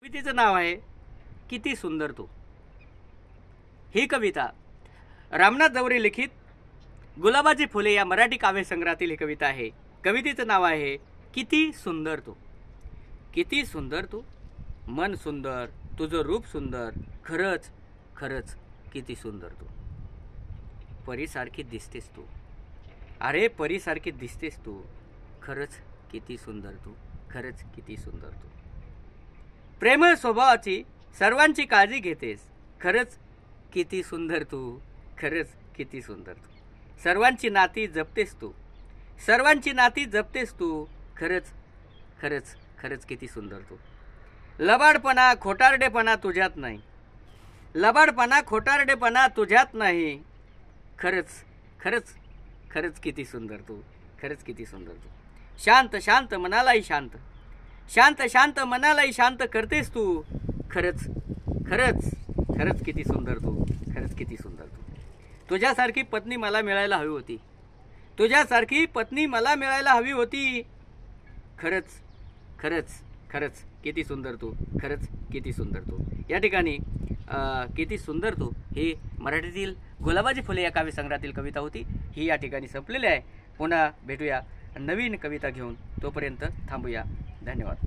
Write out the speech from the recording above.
कवितेचं नाव आहे किती सुंदर तू। ही कविता रामनाथ जवरे लिखित गुलाबाची फुले या मराठी काव्यसंग्रहातील ही कविता आहे। कवितेचं नाव आहे किती सुंदर तू। किती सुंदर तू, मन सुंदर, तुझं रूप सुंदर, खरंच खरंच किती सुंदर तू। परीसारखी दिसतेस तू, अरे परीसारखी दिसतेस तू, खरंच किती सुंदर तू, खरंच किती सुंदर तू। प्रेमळ स्वभावाची सर्वांची काळजी घेतेस, खरंच किती सुंदर तू, खरंच किती सुंदर तू। सर्वांची नाती जपतेस तू, सर्वांची नाती जपतेस तू, खरंच खरंच खरंच किती सुंदर तू। लबाडपणा खोटारडेपणा तुझ्यात नाही, लबाडपणा खोटारडेपणा तुझ्यात नाही, खरंच खरंच खरंच किती सुंदर तू, खरंच किती सुंदर तू। शांत शांत मनालाही शांत, शांत शांत मनालाही शांत करतेस तू, खरंच खरंच खरंच किती सुंदर तू, खरंच किती सुंदर तू। तुझ्यासारखी पत्नी मला मिळायला हवी होती, तुझ्यासारखी पत्नी मला मिळायला हवी होती, खरंच खरंच खरंच किती सुंदर तू, खरंच किती सुंदर तू। या ठिकाणी किती सुंदर तू ही मराठीतील गुलाबाची फुले या काव्यसंग्रहातील कविता होती। ही या ठिकाणी संपलेली आहे। पुन्हा भेटूया नवीन कविता घेऊन, तोपर्यंत थांबूया। धन्यवाद।